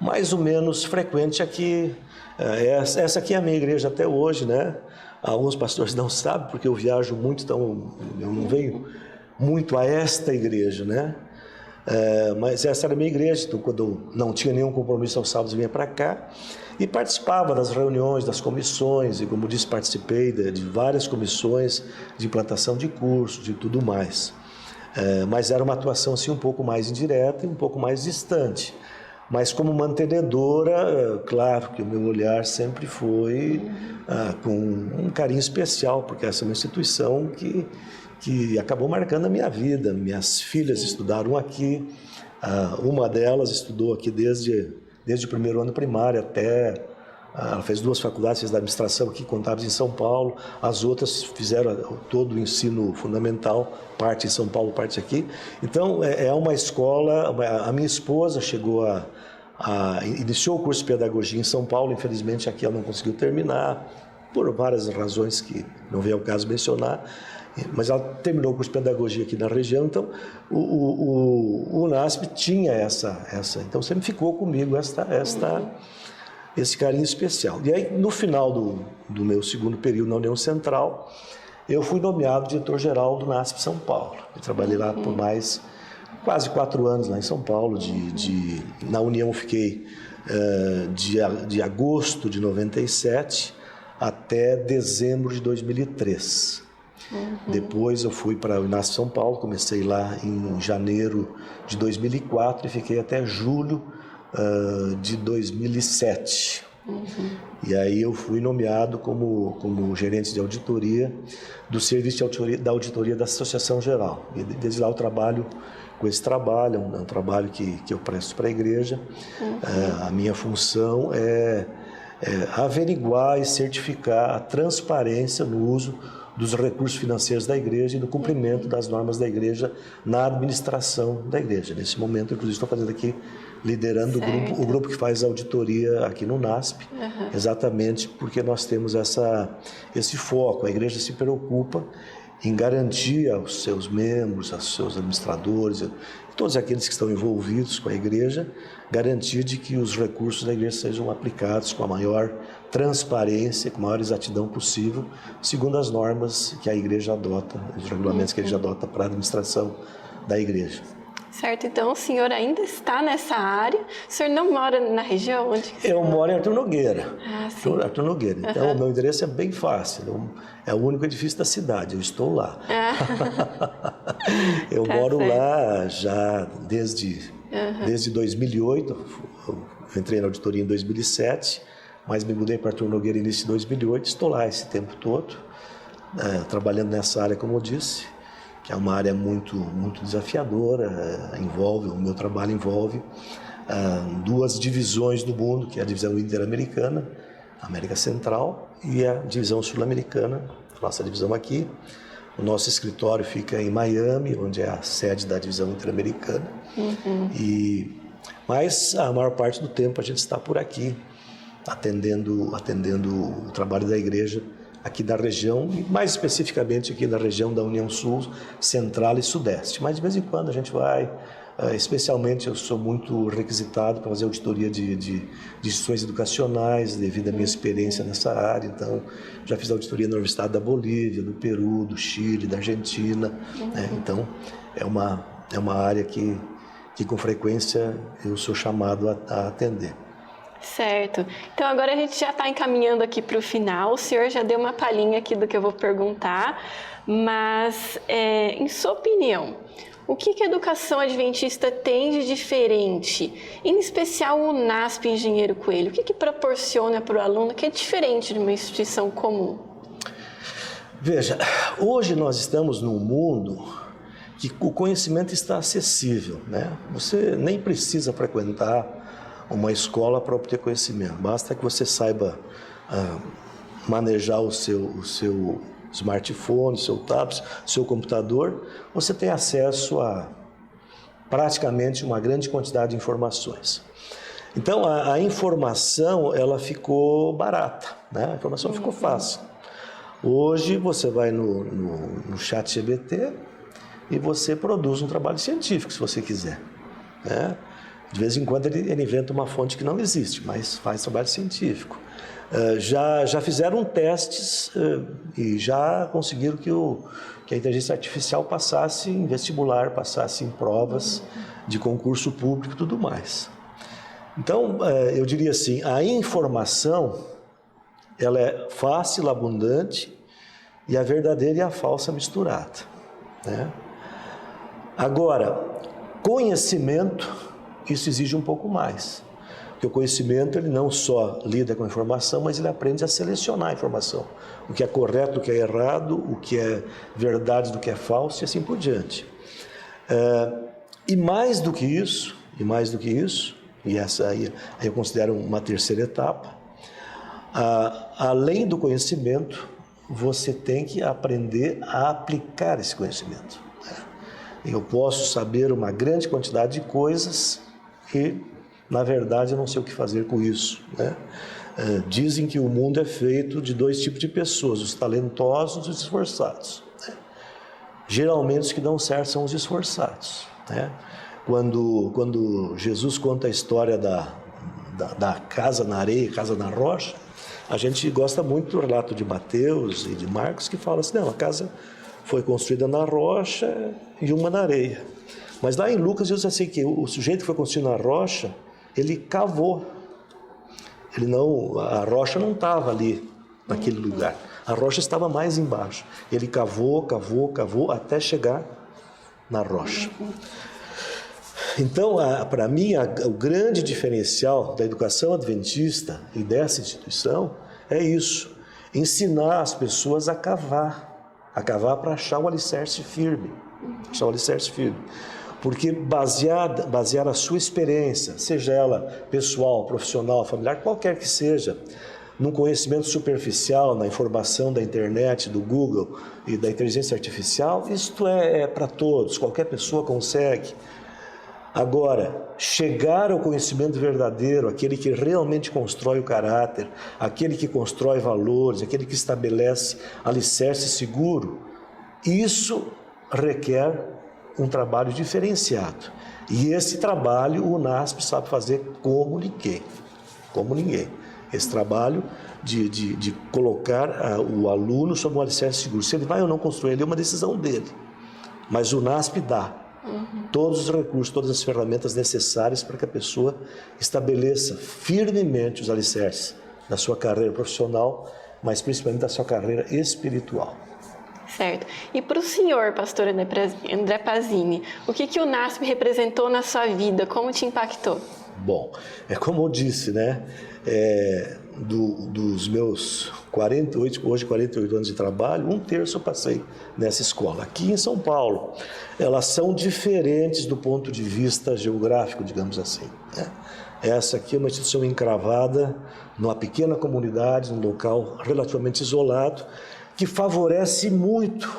mais ou menos frequente aqui. Essa aqui é a minha igreja até hoje, né? Alguns pastores não sabem, porque eu viajo muito, então eu não venho muito a esta igreja, né? Mas essa era a minha igreja, então quando eu não tinha nenhum compromisso aos sábados, eu vinha para cá e participava das reuniões, das comissões, e como disse, participei de várias comissões de implantação de cursos e tudo mais. Mas era uma atuação assim, um pouco mais indireta e um pouco mais distante. Mas como mantenedora, claro que o meu olhar sempre foi com um carinho especial, porque essa é uma instituição que acabou marcando a minha vida. Minhas filhas estudaram aqui, uma delas estudou aqui desde o primeiro ano primário até... Ela fez 2 faculdades, fez da administração aqui, contábeis em São Paulo. As outras fizeram todo o ensino fundamental, parte em São Paulo, parte aqui. Então, é uma escola... A minha esposa iniciou o curso de pedagogia em São Paulo. Infelizmente, aqui ela não conseguiu terminar, por várias razões que não vem ao caso mencionar. Mas ela terminou o curso de pedagogia aqui na região. Então, o NASP tinha essa... Então, sempre ficou comigo esse carinho especial. E aí, no final do meu segundo período na União Central, eu fui nomeado diretor-geral do NASP São Paulo. Eu trabalhei lá por quase 4 anos lá em São Paulo. Na União fiquei de agosto de 97 até dezembro de 2003. Depois eu fui para o NASP São Paulo, comecei lá em janeiro de 2004 e fiquei até julho de 2007. E aí eu fui nomeado como gerente de auditoria do Serviço da Auditoria da Associação Geral. E desde lá eu trabalho com esse trabalho, é um trabalho que eu presto para a igreja. A minha função é averiguar e certificar a transparência no uso dos recursos financeiros da igreja e no cumprimento das normas da igreja na administração da igreja. Nesse momento, inclusive, estou fazendo aqui, liderando o grupo que faz auditoria aqui no NASP, exatamente porque nós temos esse foco. A igreja se preocupa em garantir aos seus membros, aos seus administradores, todos aqueles que estão envolvidos com a igreja, garantir de que os recursos da igreja sejam aplicados com a maior transparência, com a maior exatidão possível, segundo as normas que a igreja adota, os regulamentos que a igreja adota para a administração da igreja. Certo, então o senhor ainda está nessa área, o senhor não mora na região? Eu moro em Artur Nogueira. Sim. Artur Nogueira. Então, o meu endereço é bem fácil, é o único edifício da cidade, eu estou lá. Eu moro lá já desde 2008, eu entrei na auditoria em 2007, mas me mudei para Artur Nogueira no início de 2008, estou lá esse tempo todo, trabalhando nessa área, como eu disse, que é uma área muito, muito desafiadora. O meu trabalho envolve 2 divisões do mundo, que é a divisão interamericana, América Central, e a divisão sul-americana, nossa divisão aqui. O nosso escritório fica em Miami, onde é a sede da divisão interamericana. Mas a maior parte do tempo a gente está por aqui, atendendo o trabalho da igreja aqui da região, e mais especificamente aqui na região da União Sul, Central e Sudeste. Mas de vez em quando a gente vai Especialmente, eu sou muito requisitado para fazer auditoria de instituições educacionais, devido à minha experiência nessa área. Então, já fiz auditoria na Universidade da Bolívia, do Peru, do Chile, da Argentina. Né? Então, é uma área que com frequência eu sou chamado a atender. Certo. Então agora a gente já está encaminhando aqui para o final. O senhor já deu uma palhinha aqui do que eu vou perguntar, mas em sua opinião, o que a educação adventista tem de diferente? Em especial o NASP Engenheiro Coelho. O que proporciona para o aluno que é diferente de uma instituição comum? Veja, hoje nós estamos num mundo que o conhecimento está acessível, né? Você nem precisa frequentar uma escola para obter conhecimento. Basta que você saiba manejar o seu smartphone, seu tablet, seu computador. Você tem acesso a praticamente uma grande quantidade de informações. Então, a informação, ela ficou barata, né? A informação ficou fácil. Hoje, você vai no ChatGPT e você produz um trabalho científico, se você quiser, né? De vez em quando ele inventa uma fonte que não existe, mas faz trabalho científico. Já fizeram testes e já conseguiram que a inteligência artificial passasse em vestibular, passasse em provas de concurso público e tudo mais. Então, eu diria assim, a informação, ela é fácil, abundante, e a verdadeira e a falsa misturada, né? Agora, conhecimento, isso exige um pouco mais. Porque o conhecimento, ele não só lida com a informação, mas ele aprende a selecionar a informação. O que é correto, o que é errado, o que é verdade, do que é falso, e assim por diante. E mais do que isso, e essa aí eu considero uma terceira etapa, além do conhecimento, você tem que aprender a aplicar esse conhecimento. Eu posso saber uma grande quantidade de coisas e, na verdade, eu não sei o que fazer com isso, né? Dizem que o mundo é feito de dois tipos de pessoas, os talentosos e os esforçados, né? Geralmente os que dão certo são os esforçados, né? Quando Jesus conta a história da casa na areia, casa na rocha, a gente gosta muito do relato de Mateus e de Marcos, que fala assim, não, a casa foi construída na rocha e uma na areia. Mas lá em Lucas diz assim que o sujeito que foi construído na rocha, ele cavou. A rocha não estava ali naquele lugar. A rocha estava mais embaixo. Ele cavou até chegar na rocha. Então, para mim, o grande diferencial da educação adventista e dessa instituição é isso: ensinar as pessoas a cavar para achar o alicerce firme. Porque basear a sua experiência, seja ela pessoal, profissional, familiar, qualquer que seja, num conhecimento superficial, na informação da internet, do Google e da inteligência artificial, isto é para todos, qualquer pessoa consegue. Agora, chegar ao conhecimento verdadeiro, aquele que realmente constrói o caráter, aquele que constrói valores, aquele que estabelece alicerce seguro, isso requer um trabalho diferenciado. E esse trabalho o NASP sabe fazer como ninguém. Esse trabalho de colocar o aluno sob um alicerce seguro. Se ele vai ou não construir, ele é uma decisão dele. Mas o NASP dá todos os recursos, todas as ferramentas necessárias para que a pessoa estabeleça firmemente os alicerces da sua carreira profissional, mas principalmente da sua carreira espiritual. Certo. E para o senhor, pastor André Pazini, o que o NASP representou na sua vida? Como te impactou? Bom, é como eu disse, né? Dos meus 48 anos de trabalho, 1/3 eu passei nessa escola. Aqui em São Paulo, elas são diferentes do ponto de vista geográfico, digamos assim, né? Essa aqui é uma instituição encravada numa pequena comunidade, num local relativamente isolado, que favorece muito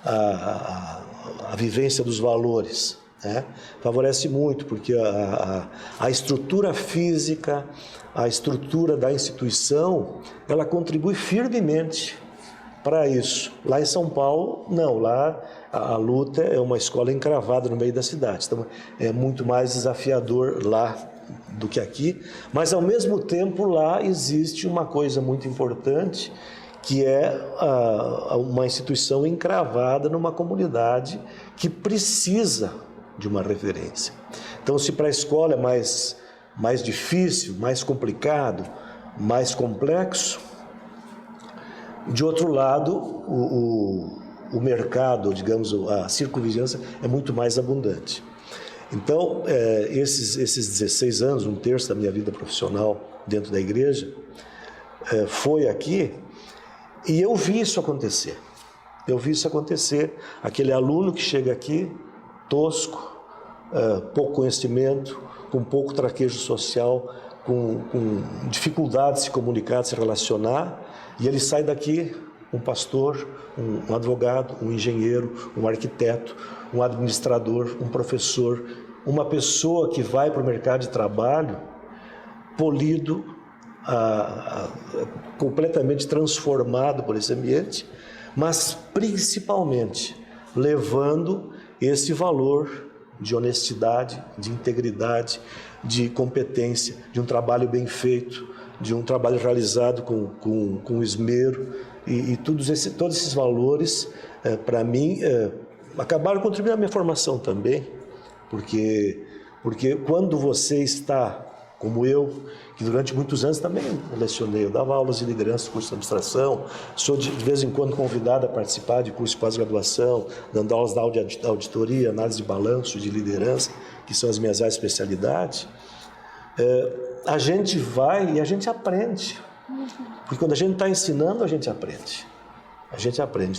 a vivência dos valores, né? Favorece muito, porque a estrutura física, a estrutura da instituição, ela contribui firmemente para isso. Lá em São Paulo, não. Lá a luta é uma escola encravada no meio da cidade. Então, é muito mais desafiador lá do que aqui. Mas, ao mesmo tempo, lá existe uma coisa muito importante, que é uma instituição encravada numa comunidade que precisa de uma referência. Então, se para a escola é mais difícil, mais complicado, mais complexo, de outro lado, o mercado, digamos, a circunvigilância é muito mais abundante. Então, esses 16 anos, um terço da minha vida profissional dentro da igreja, foi aqui, e eu vi isso acontecer. Eu vi isso acontecer. Aquele aluno que chega aqui, tosco, pouco conhecimento, com pouco traquejo social, com dificuldade de se comunicar, de se relacionar, e ele sai daqui um pastor, um advogado, um engenheiro, um arquiteto, um administrador, um professor, uma pessoa que vai para o mercado de trabalho polido, completamente transformado por esse ambiente, mas principalmente levando esse valor de honestidade, de integridade, de competência, de um trabalho bem feito, de um trabalho realizado com esmero, e todos esses valores, para mim, acabaram contribuindo à minha formação também, porque quando você está, como eu, que durante muitos anos também lecionei, eu dava aulas de liderança, curso de administração, sou de vez em quando convidado a participar de curso de pós-graduação, dando aulas de auditoria, análise de balanço, de liderança, que são as minhas áreas de especialidade. A gente vai e a gente aprende, porque quando a gente está ensinando, a gente aprende.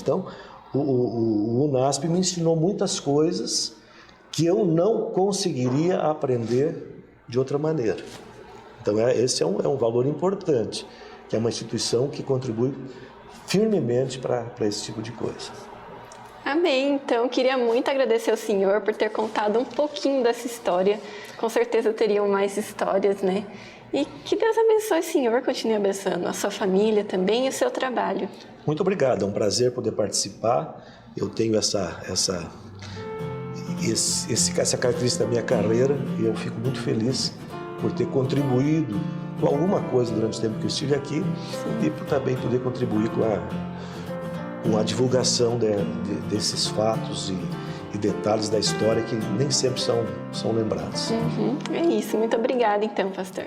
Então, o UNASP me ensinou muitas coisas que eu não conseguiria aprender de outra maneira. Então, esse é um valor importante, que é uma instituição que contribui firmemente para esse tipo de coisa. Amém. Então, queria muito agradecer ao senhor por ter contado um pouquinho dessa história. Com certeza teriam mais histórias, né? E que Deus abençoe o senhor, continue abençoando a sua família também e o seu trabalho. Muito obrigado, é um prazer poder participar. Eu tenho essa característica da minha carreira e eu fico muito feliz por ter contribuído com alguma coisa durante o tempo que eu estive aqui. Sim. E por também poder contribuir com a divulgação desses fatos e detalhes da história que nem sempre são lembrados. É isso. Muito obrigada, então, pastor.